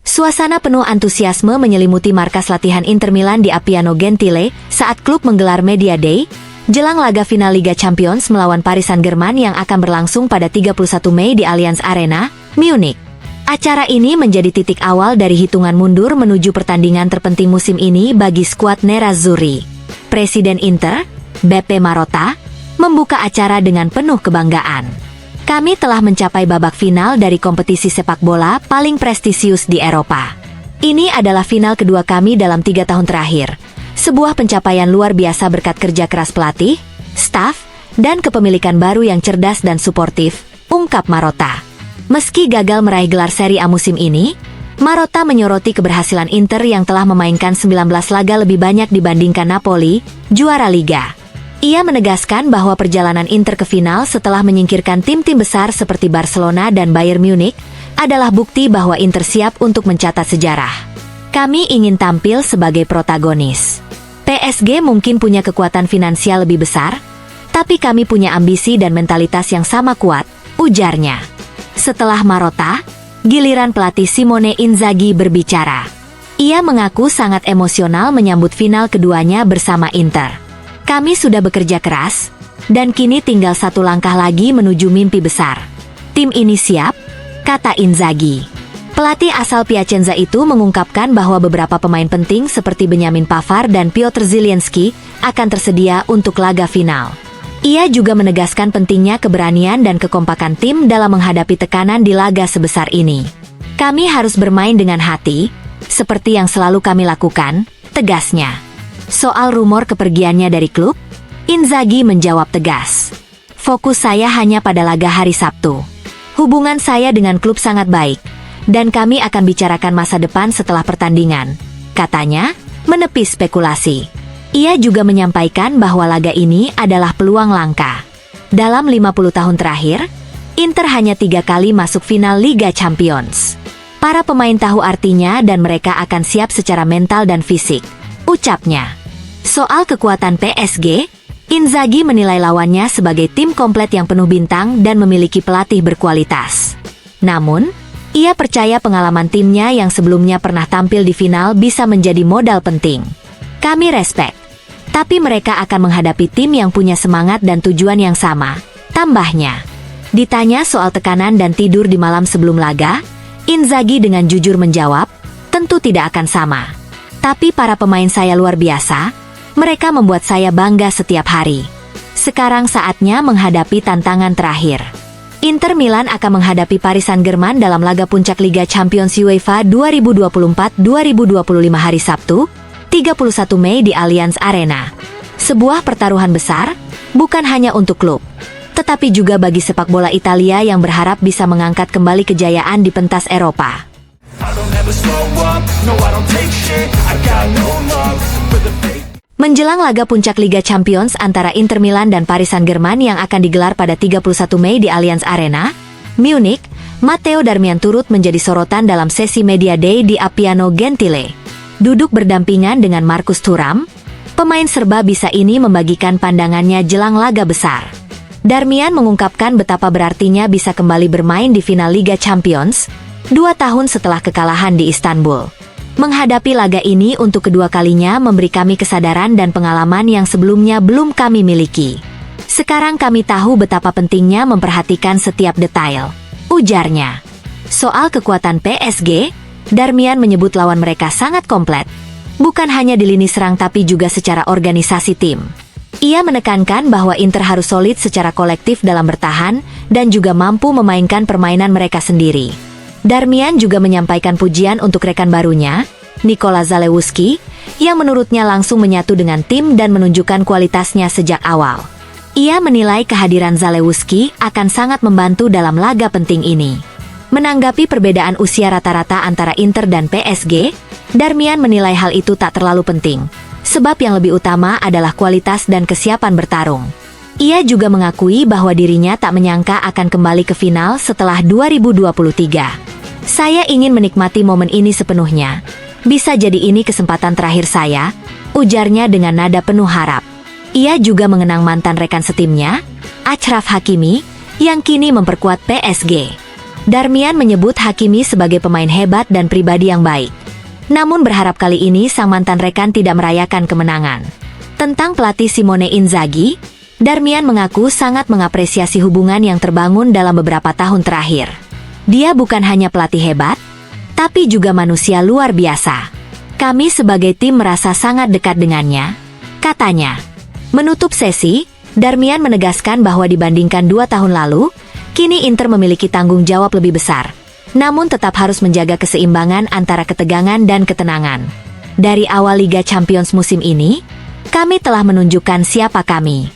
Suasana penuh antusiasme menyelimuti markas latihan Inter Milan di Appiano Gentile saat klub menggelar Media Day, jelang laga final Liga Champions melawan Paris Saint-Germain yang akan berlangsung pada 31 Mei di Allianz Arena, Munich. Acara ini menjadi titik awal dari hitungan mundur menuju pertandingan terpenting musim ini bagi skuad Nerazzurri. Presiden Inter, Beppe Marotta, membuka acara dengan penuh kebanggaan. Kami telah mencapai babak final dari kompetisi sepak bola paling prestisius di Eropa. Ini adalah final kedua kami dalam 3 tahun terakhir. Sebuah pencapaian luar biasa berkat kerja keras pelatih, staf, dan kepemilikan baru yang cerdas dan suportif, ungkap Marotta. Meski gagal meraih gelar Serie A musim ini, Marotta menyoroti keberhasilan Inter yang telah memainkan 19 laga lebih banyak dibandingkan Napoli, juara Liga. Ia menegaskan bahwa perjalanan Inter ke final setelah menyingkirkan tim-tim besar seperti Barcelona dan Bayern Munich adalah bukti bahwa Inter siap untuk mencatat sejarah. Kami ingin tampil sebagai protagonis. PSG mungkin punya kekuatan finansial lebih besar, tapi kami punya ambisi dan mentalitas yang sama kuat, ujarnya. Setelah Marotta, giliran pelatih Simone Inzaghi berbicara. Ia mengaku sangat emosional menyambut final keduanya bersama Inter. Kami sudah bekerja keras, dan kini tinggal satu langkah lagi menuju mimpi besar. Tim ini siap, kata Inzaghi. Pelatih asal Piacenza itu mengungkapkan bahwa beberapa pemain penting seperti Benjamin Pavard dan Piotr Zielinski akan tersedia untuk laga final. Ia juga menegaskan pentingnya keberanian dan kekompakan tim dalam menghadapi tekanan di laga sebesar ini. Kami harus bermain dengan hati, seperti yang selalu kami lakukan, tegasnya. Soal rumor kepergiannya dari klub, Inzaghi menjawab tegas. Fokus saya hanya pada laga hari Sabtu. Hubungan saya dengan klub sangat baik, dan kami akan bicarakan masa depan setelah pertandingan, katanya, menepis spekulasi. Ia juga menyampaikan bahwa laga ini adalah peluang langka. Dalam 50 tahun terakhir, Inter hanya 3 kali masuk final Liga Champions. Para pemain tahu artinya dan mereka akan siap secara mental dan fisik, ucapnya. Soal kekuatan PSG, Inzaghi menilai lawannya sebagai tim komplet yang penuh bintang dan memiliki pelatih berkualitas. Namun, ia percaya pengalaman timnya yang sebelumnya pernah tampil di final bisa menjadi modal penting. Kami respek, tapi mereka akan menghadapi tim yang punya semangat dan tujuan yang sama, tambahnya. Ditanya soal tekanan dan tidur di malam sebelum laga, Inzaghi dengan jujur menjawab, tentu tidak akan sama. Tapi para pemain saya luar biasa. Mereka membuat saya bangga setiap hari. Sekarang saatnya menghadapi tantangan terakhir. Inter Milan akan menghadapi Paris Saint-Germain dalam laga puncak Liga Champions UEFA 2024-2025 hari Sabtu, 31 Mei di Allianz Arena. Sebuah pertaruhan besar, bukan hanya untuk klub, tetapi juga bagi sepak bola Italia yang berharap bisa mengangkat kembali kejayaan di pentas Eropa. Menjelang laga puncak Liga Champions antara Inter Milan dan Paris Saint-Germain yang akan digelar pada 31 Mei di Allianz Arena, Munich, Matteo Darmian turut menjadi sorotan dalam sesi Media Day di Appiano Gentile. Duduk berdampingan dengan Marcus Thuram, pemain serba bisa ini membagikan pandangannya jelang laga besar. Darmian mengungkapkan betapa berartinya bisa kembali bermain di final Liga Champions, 2 tahun setelah kekalahan di Istanbul. Menghadapi laga ini untuk kedua kalinya memberi kami kesadaran dan pengalaman yang sebelumnya belum kami miliki. Sekarang kami tahu betapa pentingnya memperhatikan setiap detail, ujarnya. Soal kekuatan PSG, Darmian menyebut lawan mereka sangat komplet. Bukan hanya di lini serang tapi juga secara organisasi tim. Ia menekankan bahwa Inter harus solid secara kolektif dalam bertahan dan juga mampu memainkan permainan mereka sendiri. Darmian juga menyampaikan pujian untuk rekan barunya, Nikola Zalewski, yang menurutnya langsung menyatu dengan tim dan menunjukkan kualitasnya sejak awal. Ia menilai kehadiran Zalewski akan sangat membantu dalam laga penting ini. Menanggapi perbedaan usia rata-rata antara Inter dan PSG, Darmian menilai hal itu tak terlalu penting, sebab yang lebih utama adalah kualitas dan kesiapan bertarung. Ia juga mengakui bahwa dirinya tak menyangka akan kembali ke final setelah 2023. Saya ingin menikmati momen ini sepenuhnya. Bisa jadi ini kesempatan terakhir saya, ujarnya dengan nada penuh harap. Ia juga mengenang mantan rekan setimnya, Achraf Hakimi, yang kini memperkuat PSG. Darmian menyebut Hakimi sebagai pemain hebat dan pribadi yang baik. Namun berharap kali ini sang mantan rekan tidak merayakan kemenangan. Tentang pelatih Simone Inzaghi, Darmian mengaku sangat mengapresiasi hubungan yang terbangun dalam beberapa tahun terakhir. Dia bukan hanya pelatih hebat, tapi juga manusia luar biasa. Kami sebagai tim merasa sangat dekat dengannya, katanya. Menutup sesi, Darmian menegaskan bahwa dibandingkan 2 tahun lalu, kini Inter memiliki tanggung jawab lebih besar. Namun tetap harus menjaga keseimbangan antara ketegangan dan ketenangan. Dari awal Liga Champions musim ini, kami telah menunjukkan siapa kami.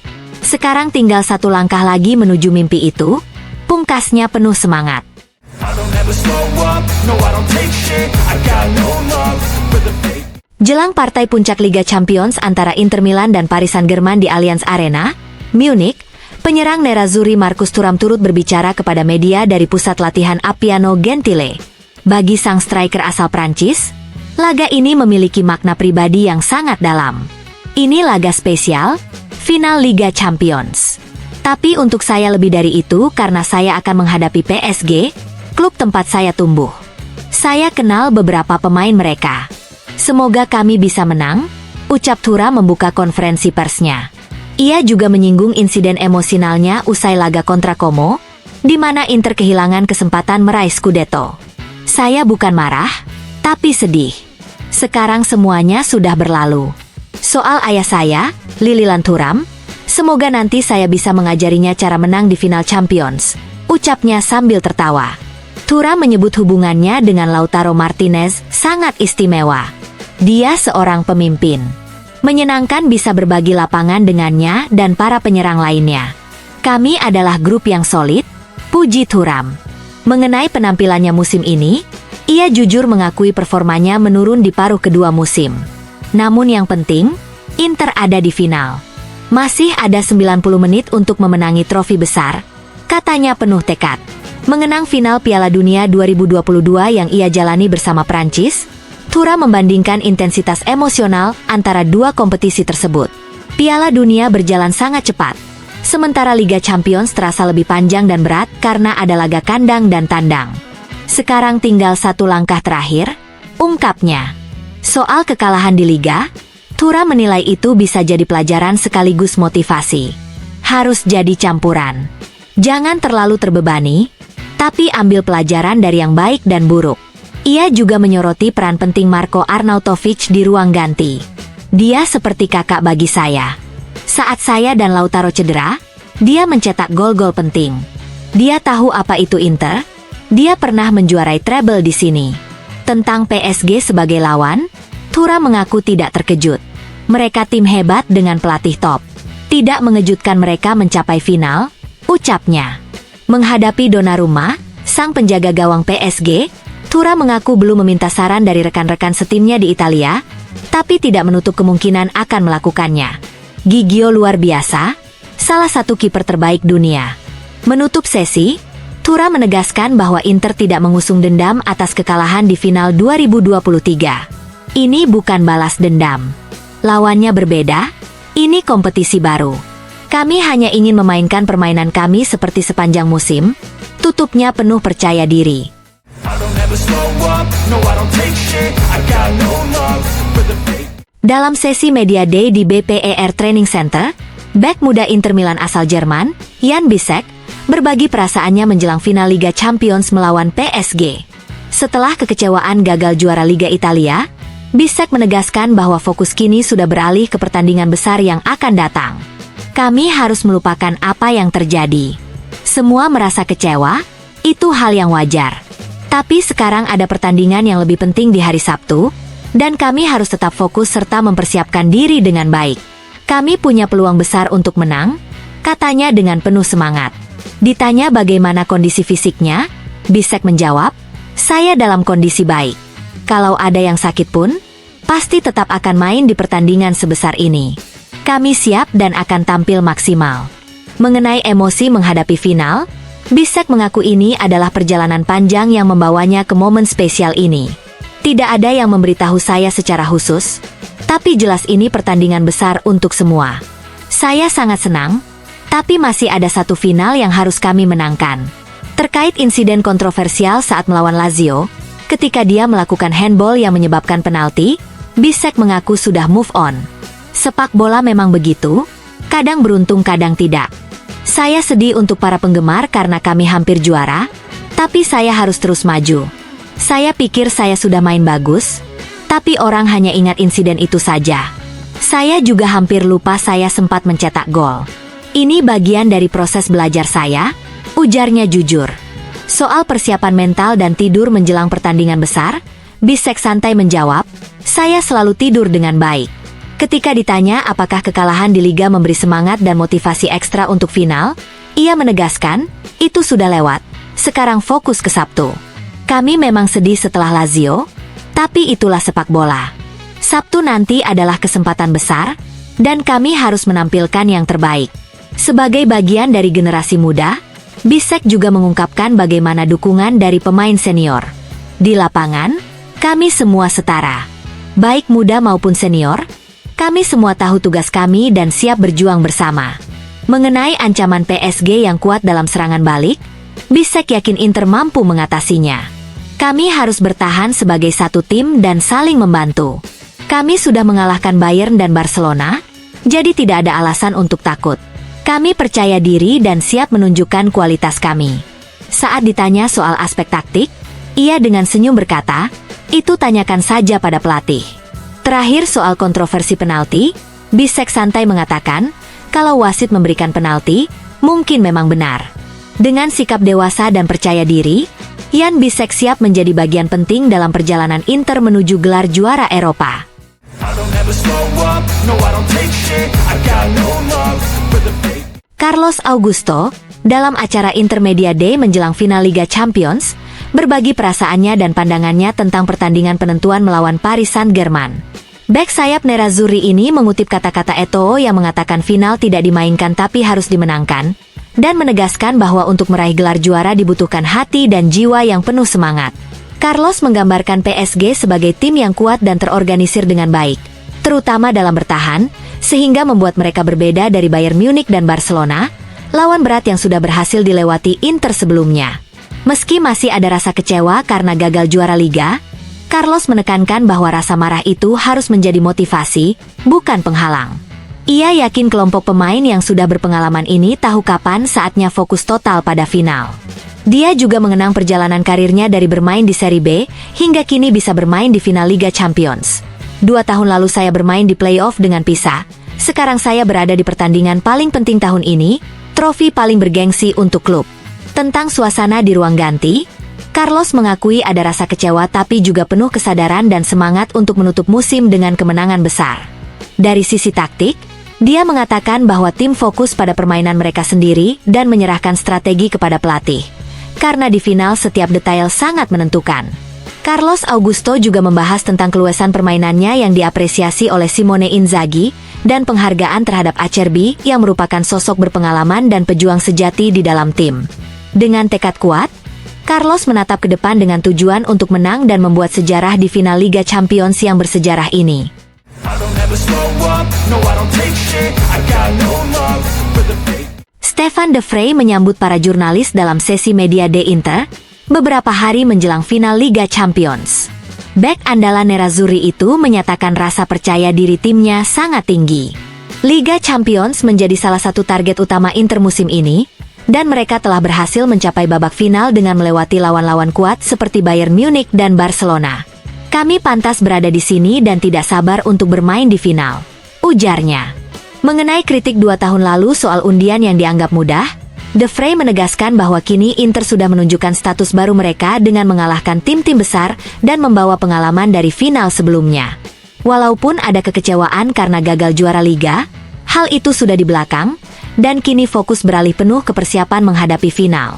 Sekarang tinggal 1 langkah lagi menuju mimpi itu, pungkasnya penuh semangat. Jelang partai puncak Liga Champions antara Inter Milan dan Paris Saint-Germain di Allianz Arena, Munich, penyerang Nerazzurri Marcus Thuram turut berbicara kepada media dari pusat latihan Appiano Gentile. Bagi sang striker asal Prancis, laga ini memiliki makna pribadi yang sangat dalam. Ini laga spesial, final Liga Champions. Tapi untuk saya lebih dari itu karena saya akan menghadapi PSG, klub tempat saya tumbuh. Saya kenal beberapa pemain mereka. Semoga kami bisa menang, ucap Thuram membuka konferensi persnya. Ia juga menyinggung insiden emosionalnya usai laga kontra Como, di mana Inter kehilangan kesempatan meraih Scudetto. Saya bukan marah, tapi sedih. Sekarang semuanya sudah berlalu. Soal ayah saya, Lilian Thuram, semoga nanti saya bisa mengajarinya cara menang di final Champions, ucapnya sambil tertawa. Thuram menyebut hubungannya dengan Lautaro Martinez sangat istimewa. Dia seorang pemimpin. Menyenangkan bisa berbagi lapangan dengannya dan para penyerang lainnya. Kami adalah grup yang solid, puji Thuram. Mengenai penampilannya musim ini, ia jujur mengakui performanya menurun di paruh kedua musim. Namun yang penting, Inter ada di final. Masih ada 90 menit untuk memenangi trofi besar, katanya penuh tekad. Mengenang final Piala Dunia 2022 yang ia jalani bersama Prancis, Thuram membandingkan intensitas emosional antara 2 kompetisi tersebut. Piala Dunia berjalan sangat cepat, sementara Liga Champions terasa lebih panjang dan berat karena ada laga kandang dan tandang. Sekarang tinggal 1 langkah terakhir, ungkapnya. Soal kekalahan di Liga, Thuram menilai itu bisa jadi pelajaran sekaligus motivasi. Harus jadi campuran. Jangan terlalu terbebani, tapi ambil pelajaran dari yang baik dan buruk. Ia juga menyoroti peran penting Marko Arnautovic di ruang ganti. Dia seperti kakak bagi saya. Saat saya dan Lautaro cedera, dia mencetak gol-gol penting. Dia tahu apa itu Inter. Dia pernah menjuarai treble di sini. Tentang PSG sebagai lawan, Thuram mengaku tidak terkejut. Mereka tim hebat dengan pelatih top. Tidak mengejutkan mereka mencapai final, ucapnya. Menghadapi Donnarumma, sang penjaga gawang PSG, Thuram mengaku belum meminta saran dari rekan-rekan setimnya di Italia, tapi tidak menutup kemungkinan akan melakukannya. Gigio luar biasa, salah satu kiper terbaik dunia. Menutup sesi, Thuram menegaskan bahwa Inter tidak mengusung dendam atas kekalahan di final 2023. Ini bukan balas dendam. Lawannya berbeda, ini kompetisi baru. Kami hanya ingin memainkan permainan kami seperti sepanjang musim, tutupnya penuh percaya diri. Dalam sesi Media Day di BPER Training Center, bek muda Inter Milan asal Jerman, Jan Bisek, berbagi perasaannya menjelang final Liga Champions melawan PSG. Setelah kekecewaan gagal juara Liga Italia, Bisek menegaskan bahwa fokus kini sudah beralih ke pertandingan besar yang akan datang. Kami harus melupakan apa yang terjadi. Semua merasa kecewa, itu hal yang wajar. Tapi sekarang ada pertandingan yang lebih penting di hari Sabtu, dan kami harus tetap fokus serta mempersiapkan diri dengan baik. Kami punya peluang besar untuk menang, katanya dengan penuh semangat. Ditanya bagaimana kondisi fisiknya, Bisek menjawab, saya dalam kondisi baik. Kalau ada yang sakit pun, pasti tetap akan main di pertandingan sebesar ini. Kami siap dan akan tampil maksimal. Mengenai emosi menghadapi final, Bisek mengaku ini adalah perjalanan panjang yang membawanya ke momen spesial ini. Tidak ada yang memberitahu saya secara khusus, tapi jelas ini pertandingan besar untuk semua. Saya sangat senang, Tapi masih ada satu final yang harus kami menangkan. Terkait insiden kontroversial saat melawan Lazio, ketika dia melakukan handball yang menyebabkan penalti, Bisek mengaku sudah move on. Sepak bola memang begitu, kadang beruntung kadang tidak. Saya sedih untuk para penggemar karena kami hampir juara, tapi saya harus terus maju. Saya pikir saya sudah main bagus, tapi orang hanya ingat insiden itu saja. Saya juga hampir lupa saya sempat mencetak gol. Ini bagian dari proses belajar saya, ujarnya jujur. Soal persiapan mental dan tidur menjelang pertandingan besar, Bisek santai menjawab, saya selalu tidur dengan baik. Ketika ditanya apakah kekalahan di Liga memberi semangat dan motivasi ekstra untuk final, ia menegaskan, itu sudah lewat, sekarang fokus ke Sabtu. Kami memang sedih setelah Lazio, tapi itulah sepak bola. Sabtu nanti adalah kesempatan besar, dan kami harus menampilkan yang terbaik. Sebagai bagian dari generasi muda, Bisek juga mengungkapkan bagaimana dukungan dari pemain senior. Di lapangan, kami semua setara. Baik muda maupun senior, kami semua tahu tugas kami dan siap berjuang bersama. Mengenai ancaman PSG yang kuat dalam serangan balik, Bisek yakin Inter mampu mengatasinya. Kami harus bertahan sebagai satu tim dan saling membantu. Kami sudah mengalahkan Bayern dan Barcelona, jadi tidak ada alasan untuk takut. Kami percaya diri dan siap menunjukkan kualitas kami. Saat ditanya soal aspek taktik, ia dengan senyum berkata, itu tanyakan saja pada pelatih. Terakhir soal kontroversi penalti, Bisek santai mengatakan, kalau wasit memberikan penalti, mungkin memang benar. Dengan sikap dewasa dan percaya diri, Jan Bisek siap menjadi bagian penting dalam perjalanan Inter menuju gelar juara Eropa. Carlos Augusto, dalam acara Intermedia Day menjelang final Liga Champions, berbagi perasaannya dan pandangannya tentang pertandingan penentuan melawan Paris Saint-Germain. Bek sayap Nerazzurri ini mengutip kata-kata Eto'o yang mengatakan final tidak dimainkan tapi harus dimenangkan, dan menegaskan bahwa untuk meraih gelar juara dibutuhkan hati dan jiwa yang penuh semangat. Carlos menggambarkan PSG sebagai tim yang kuat dan terorganisir dengan baik, terutama dalam bertahan, sehingga membuat mereka berbeda dari Bayern Munich dan Barcelona, lawan berat yang sudah berhasil dilewati Inter sebelumnya. Meski masih ada rasa kecewa karena gagal juara Liga, Carlos menekankan bahwa rasa marah itu harus menjadi motivasi, bukan penghalang. Ia yakin kelompok pemain yang sudah berpengalaman ini tahu kapan saatnya fokus total pada final. Dia juga mengenang perjalanan karirnya dari bermain di Serie B, hingga kini bisa bermain di final Liga Champions. 2 tahun lalu saya bermain di playoff dengan Pisa, sekarang saya berada di pertandingan paling penting tahun ini, trofi paling bergengsi untuk klub. Tentang suasana di ruang ganti, Carlos mengakui ada rasa kecewa tapi juga penuh kesadaran dan semangat untuk menutup musim dengan kemenangan besar. Dari sisi taktik, dia mengatakan bahwa tim fokus pada permainan mereka sendiri dan menyerahkan strategi kepada pelatih. Karena di final setiap detail sangat menentukan. Carlos Augusto juga membahas tentang keluasan permainannya yang diapresiasi oleh Simone Inzaghi, dan penghargaan terhadap Acerbi yang merupakan sosok berpengalaman dan pejuang sejati di dalam tim. Dengan tekad kuat, Carlos menatap ke depan dengan tujuan untuk menang dan membuat sejarah di final Liga Champions yang bersejarah ini. Stefan De Vrij menyambut para jurnalis dalam sesi media Day Inter, beberapa hari menjelang final Liga Champions. Bek andalan Nerazzurri itu menyatakan rasa percaya diri timnya sangat tinggi. Liga Champions menjadi salah satu target utama Inter musim ini, dan mereka telah berhasil mencapai babak final dengan melewati lawan-lawan kuat seperti Bayern Munich dan Barcelona. Kami pantas berada di sini dan tidak sabar untuk bermain di final, ujarnya. Mengenai kritik 2 tahun lalu soal undian yang dianggap mudah, De Vrij menegaskan bahwa kini Inter sudah menunjukkan status baru mereka dengan mengalahkan tim-tim besar dan membawa pengalaman dari final sebelumnya. Walaupun ada kekecewaan karena gagal juara Liga, hal itu sudah di belakang, dan kini fokus beralih penuh ke persiapan menghadapi final.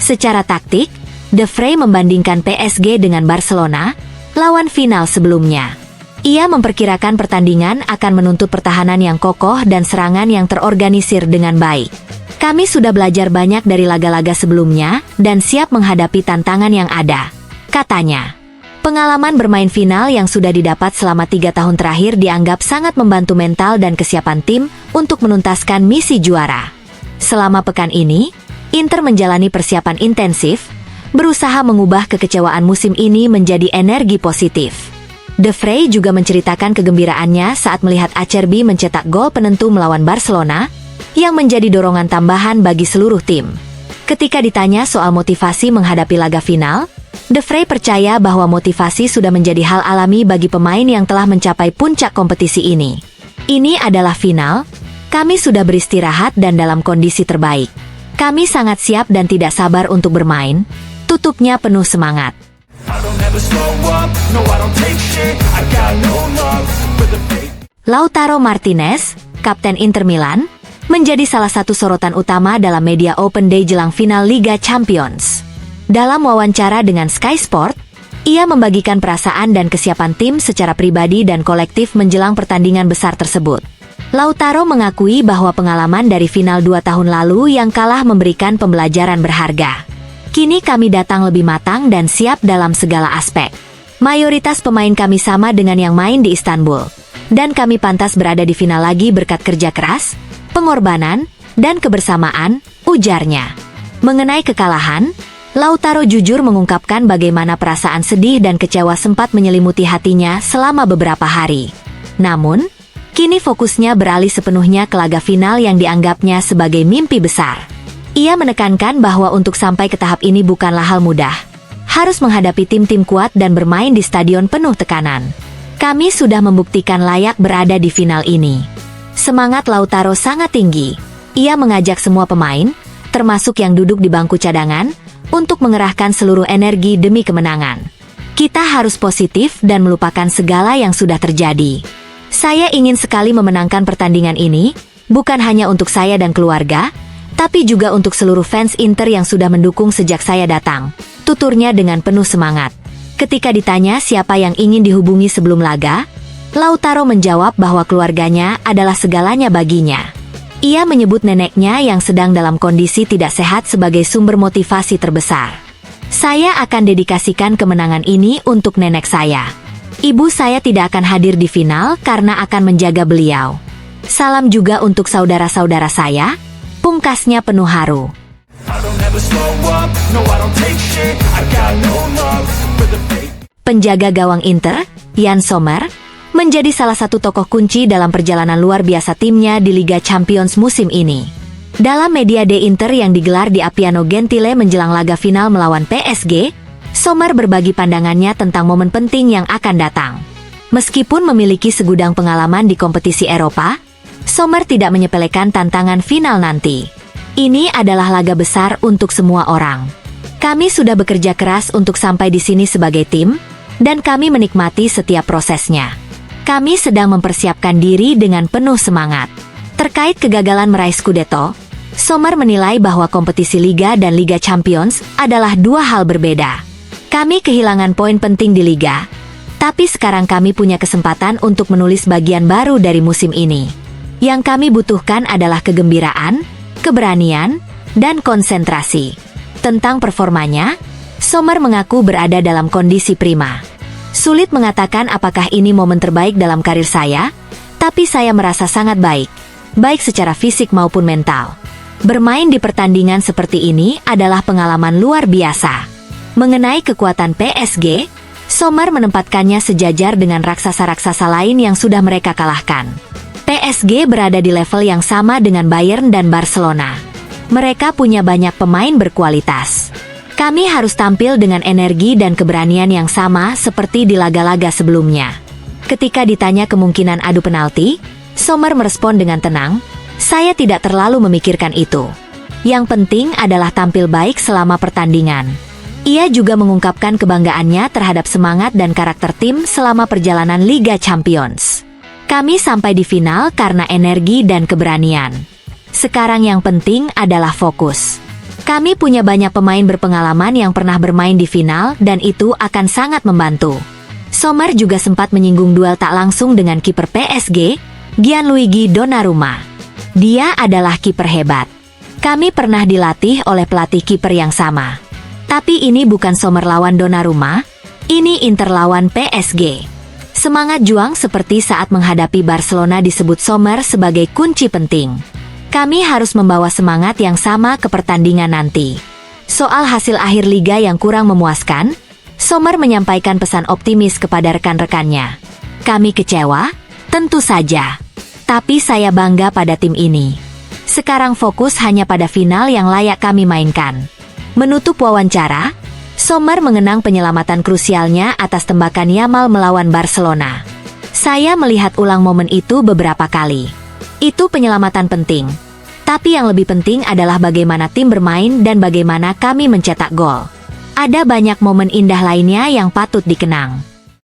Secara taktik, De Vrij membandingkan PSG dengan Barcelona, lawan final sebelumnya. Ia memperkirakan pertandingan akan menuntut pertahanan yang kokoh dan serangan yang terorganisir dengan baik. Kami sudah belajar banyak dari laga-laga sebelumnya dan siap menghadapi tantangan yang ada, katanya. Pengalaman bermain final yang sudah didapat selama 3 tahun terakhir dianggap sangat membantu mental dan kesiapan tim untuk menuntaskan misi juara. Selama pekan ini, Inter menjalani persiapan intensif, berusaha mengubah kekecewaan musim ini menjadi energi positif. De Vrij juga menceritakan kegembiraannya saat melihat Acerbi mencetak gol penentu melawan Barcelona, yang menjadi dorongan tambahan bagi seluruh tim. Ketika ditanya soal motivasi menghadapi laga final, De Vrij percaya bahwa motivasi sudah menjadi hal alami bagi pemain yang telah mencapai puncak kompetisi ini. Ini adalah final, kami sudah beristirahat dan dalam kondisi terbaik. Kami sangat siap dan tidak sabar untuk bermain, tutupnya penuh semangat. Lautaro Martinez, kapten Inter Milan, menjadi salah satu sorotan utama dalam media Open Day jelang final Liga Champions. Dalam wawancara dengan Sky Sport, ia membagikan perasaan dan kesiapan tim secara pribadi dan kolektif menjelang pertandingan besar tersebut. Lautaro mengakui bahwa pengalaman dari final 2 tahun lalu yang kalah memberikan pembelajaran berharga. Kini kami datang lebih matang dan siap dalam segala aspek. Mayoritas pemain kami sama dengan yang main di Istanbul, dan kami pantas berada di final lagi berkat kerja keras, pengorbanan, dan kebersamaan, ujarnya. Mengenai kekalahan, Lautaro jujur mengungkapkan bagaimana perasaan sedih dan kecewa sempat menyelimuti hatinya selama beberapa hari. Namun, kini fokusnya beralih sepenuhnya ke laga final yang dianggapnya sebagai mimpi besar. Ia menekankan bahwa untuk sampai ke tahap ini bukanlah hal mudah. Harus menghadapi tim-tim kuat dan bermain di stadion penuh tekanan. Kami sudah membuktikan layak berada di final ini. Semangat Lautaro sangat tinggi. Ia mengajak semua pemain, termasuk yang duduk di bangku cadangan, untuk mengerahkan seluruh energi demi kemenangan. Kita harus positif dan melupakan segala yang sudah terjadi. Saya ingin sekali memenangkan pertandingan ini, bukan hanya untuk saya dan keluarga, tapi juga untuk seluruh fans Inter yang sudah mendukung sejak saya datang, tuturnya dengan penuh semangat. Ketika ditanya siapa yang ingin dihubungi sebelum laga, Lautaro menjawab bahwa keluarganya adalah segalanya baginya. Ia menyebut neneknya yang sedang dalam kondisi tidak sehat sebagai sumber motivasi terbesar. Saya akan dedikasikan kemenangan ini untuk nenek saya. Ibu saya tidak akan hadir di final karena akan menjaga beliau. Salam juga untuk saudara-saudara saya, pungkasnya penuh haru. Penjaga gawang Inter, Yann Sommer, menjadi salah satu tokoh kunci dalam perjalanan luar biasa timnya di Liga Champions musim ini. Dalam media day Inter yang digelar di Appiano Gentile menjelang laga final melawan PSG, Sommer berbagi pandangannya tentang momen penting yang akan datang. Meskipun memiliki segudang pengalaman di kompetisi Eropa, Sommer tidak menyepelekan tantangan final nanti. Ini adalah laga besar untuk semua orang. Kami sudah bekerja keras untuk sampai di sini sebagai tim, dan kami menikmati setiap prosesnya. Kami sedang mempersiapkan diri dengan penuh semangat. Terkait kegagalan meraih Scudetto, Sommer menilai bahwa kompetisi Liga dan Liga Champions adalah dua hal berbeda. Kami kehilangan poin penting di Liga, tapi sekarang kami punya kesempatan untuk menulis bagian baru dari musim ini. Yang kami butuhkan adalah kegembiraan, keberanian, dan konsentrasi. Tentang performanya, Sommer mengaku berada dalam kondisi prima. Sulit mengatakan apakah ini momen terbaik dalam karir saya, tapi saya merasa sangat baik secara fisik maupun mental. Bermain di pertandingan seperti ini adalah pengalaman luar biasa. Mengenai kekuatan PSG, Sommer menempatkannya sejajar dengan raksasa-raksasa lain yang sudah mereka kalahkan. PSG berada di level yang sama dengan Bayern dan Barcelona. Mereka punya banyak pemain berkualitas. Kami harus tampil dengan energi dan keberanian yang sama seperti di laga-laga sebelumnya. Ketika ditanya kemungkinan adu penalti, Sommer merespon dengan tenang, saya tidak terlalu memikirkan itu. Yang penting adalah tampil baik selama pertandingan. Ia juga mengungkapkan kebanggaannya terhadap semangat dan karakter tim selama perjalanan Liga Champions. Kami sampai di final karena energi dan keberanian. Sekarang yang penting adalah fokus. Kami punya banyak pemain berpengalaman yang pernah bermain di final dan itu akan sangat membantu. Sommer juga sempat menyinggung duel tak langsung dengan kiper PSG, Gianluigi Donnarumma. Dia adalah kiper hebat. Kami pernah dilatih oleh pelatih kiper yang sama. Tapi ini bukan Sommer lawan Donnarumma, ini Inter lawan PSG. Semangat juang seperti saat menghadapi Barcelona disebut Sommer sebagai kunci penting. Kami harus membawa semangat yang sama ke pertandingan nanti. Soal hasil akhir liga yang kurang memuaskan, Sommer menyampaikan pesan optimis kepada rekan-rekannya. Kami kecewa? Tentu saja. Tapi saya bangga pada tim ini. Sekarang fokus hanya pada final yang layak kami mainkan. Menutup wawancara, Sommer mengenang penyelamatan krusialnya atas tembakan Yamal melawan Barcelona. Saya melihat ulang momen itu beberapa kali. Itu penyelamatan penting. Tapi yang lebih penting adalah bagaimana tim bermain dan bagaimana kami mencetak gol. Ada banyak momen indah lainnya yang patut dikenang.